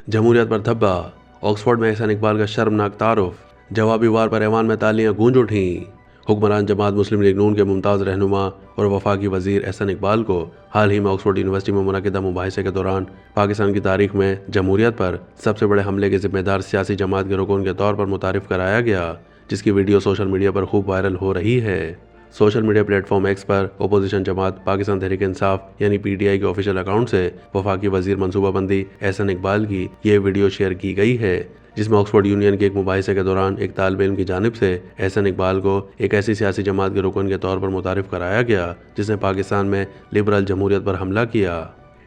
जमहूरियत पर धब्बा, ऑक्सफोर्ड में एहसान इकबाल का शर्मनाक तारुफ, जवाबी वार पर ऐवान में तालियां गूंज उठीं। हुक्मरान जमात मुस्लिम लीग नून के मुमताज़ रहनुमा और वफाकी वजीर एहसान इकबाल को हाल ही में ऑक्सफोर्ड यूनिवर्सिटी में मुनक़िदा मुबाहिसे के दौरान पाकिस्तान की तारीख में जमहूरियत पर सबसे बड़े हमले के जिम्मेदार सियासी जमात के रुकन के तौर पर मुतारिफ कराया गया, जिसकी वीडियो सोशल मीडिया पर खूब वायरल हो रही है। सोशल मीडिया प्लेटफॉर्म एक्स पर अपोजिशन जमात पाकिस्तान तहरीक इंसाफ यानी PTI के ऑफिशियल अकाउंट से वफाकी वजीर मनसूबाबंदी एहसान इकबाल की ये वीडियो शेयर की गई है, जिसमें ऑक्सफोर्ड यूनियन के एक मुबाहिसे के दौरान एक तालिब इल्म की जानिब से एहसान इकबाल को एक ऐसी सियासी जमात के रुकन के तौर पर मुतारिफ कराया गया जिसने पाकिस्तान में लिबरल जमहूरियत पर हमला किया।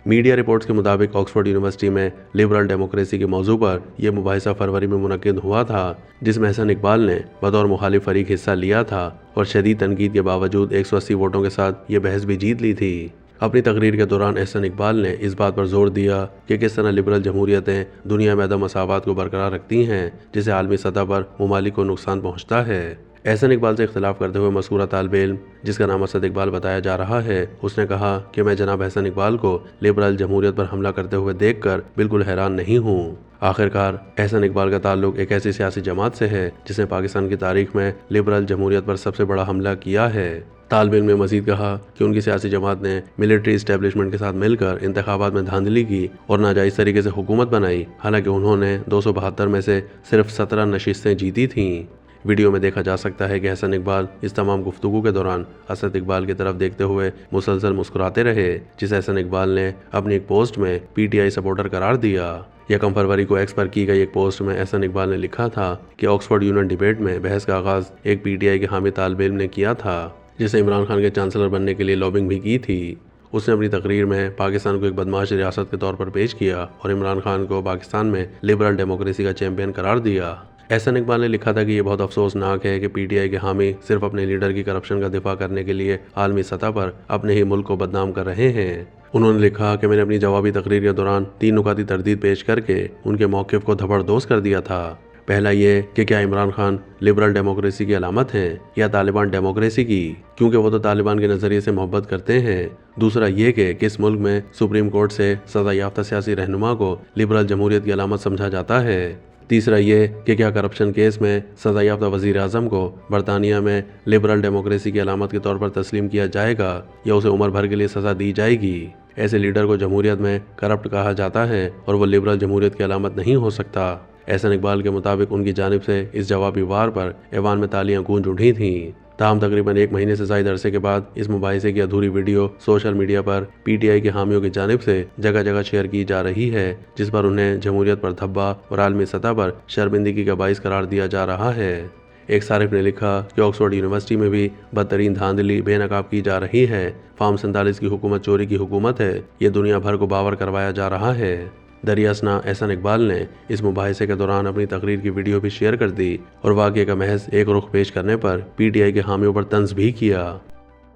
मीडिया रिपोर्ट्स के मुताबिक ऑक्सफोर्ड यूनिवर्सिटी में लिबरल डेमोक्रेसी के मौजू पर यह मुबाहिसा फरवरी में मुनक्किद हुआ था, जिसमें एहसान इकबाल ने बतौर मुखालिफ फरीक हिस्सा लिया था और शदीद तनकीद के बावजूद 180 वोटों के साथ ये बहस भी जीत ली थी। अपनी तकरीर के दौरान एहसान इकबाल ने इस बात पर जोर दिया कि किस तरह लिबरल जमहूरियतें दुनिया में अदम मसावत को बरकरार रखती हैं, जिससे आलमी सतह पर ममालिक को नुकसान पहुँचता है। एहसान इकबाल से इख्तिलाफ करते हुए मज़कूरा तालिब इल्म, जिसका नाम असद इकबाल बताया जा रहा है, उसने कहा कि मैं जनाब एहसान इकबाल को लिबरल जमहूरियत पर हमला करते हुए देखकर बिल्कुल हैरान नहीं हूँ। आखिरकार एहसान इकबाल का ताल्लुक एक ऐसी सियासी जमात से है जिसने पाकिस्तान की तारीख में लिबरल जमहूरियत पर सबसे बड़ा हमला किया है। तालिब इल्म ने मजीद कहा कि उनकी सियासी जमात ने मिलिट्री इस्टेब्लिशमेंट के साथ मिलकर इंतखाबात में धांधली की और नाजायज़ तरीके से हुकूमत बनाई, हालांकि उन्होंने 272 में से सिर्फ 17 नशिस्तें जीती थीं। वीडियो में देखा जा सकता है कि एहसान इकबाल इस तमाम गुफ्तगू के दौरान असद इकबाल की तरफ देखते हुए मुसलसल मुस्कुराते रहे, जिसे एहसान इकबाल ने अपनी एक पोस्ट में PTI सपोर्टर करार दिया। 1 फरवरी को एक्स पर की गई एक पोस्ट में एहसान इकबाल ने लिखा था कि ऑक्सफोर्ड यूनियन डिबेट में बहस का आगाज़ एक PTI के हामी तालिब इल्म ने किया था, जिसे इमरान खान के चांसलर बनने के लिए लॉबिंग भी की थी। उसने अपनी तकरीर में पाकिस्तान को एक बदमाश रियासत के तौर पर पेश किया और इमरान खान को पाकिस्तान में लिबरल डेमोक्रेसी का चैंपियन करार दिया। एहसान इकबाल ने लिखा था कि यह बहुत अफसोसनाक है कि PTI के हामी सिर्फ अपने लीडर की करप्शन का दिफा करने के लिए आलमी सतह पर अपने ही मुल्क को बदनाम कर रहे हैं। उन्होंने लिखा कि मैंने अपनी जवाबी तकरीर के दौरान 3 नुकाती तरदीद पेश करके उनके मौक़िफ़ को धबरदोज़ कर दिया था। पहला ये कि क्या इमरान खान लिबरल डेमोक्रेसी की अलामत हैं या तालिबान डेमोक्रेसी की, क्योंकि वो तो तालिबान के नज़रिए से मोहब्बत करते हैं। दूसरा ये कि किस मुल्क में सुप्रीम कोर्ट से सज़ा याफ्ता सियासी रहनुमा को लिबरल जमहूरियत की अलामत समझा जाता है। तीसरा ये कि क्या करप्शन केस में सज़ा याफ्ता वज़ीर आज़म को बरतानिया में लिबरल डेमोक्रेसी की अलामत के तौर पर तस्लीम किया जाएगा या उसे उम्र भर के लिए सज़ा दी जाएगी। ऐसे लीडर को जमहूरियत में करप्ट कहा जाता है और वो लिबरल जमहूरियत की अलामत नहीं हो सकता। एहसान इकबाल के मुताबिक उनकी जानिब से इस जवाबी वार पर ऐवान में तालियां गूंज उठी थीं। ताहम तकरीबन 1 महीने से ज़ायद अरसे के बाद इस मुबाहिसे की अधूरी वीडियो सोशल मीडिया पर PTI के हामियों की जानिब से जगह जगह शेयर की जा रही है, जिस पर उन्हें जमहूरियत पर धब्बा और आलमी सतह पर शर्मिंदगी का बाइस करार दिया जा रहा है। एक सारिफ ने लिखा कि ऑक्सफोर्ड यूनिवर्सिटी में भी बदतरीन धांधली बेनकाब की जा रही है। फार्म 47 की हुकूमत चोरी की हुकूमत है, ये दुनिया भर को बावर करवाया जा रहा है। दरियासना एहसान इकबाल ने इस मुबाहिसे के दौरान अपनी तकरीर की वीडियो भी शेयर कर दी और वाक़े का महज एक रुख पेश करने पर PTI के हामियों पर तंज भी किया।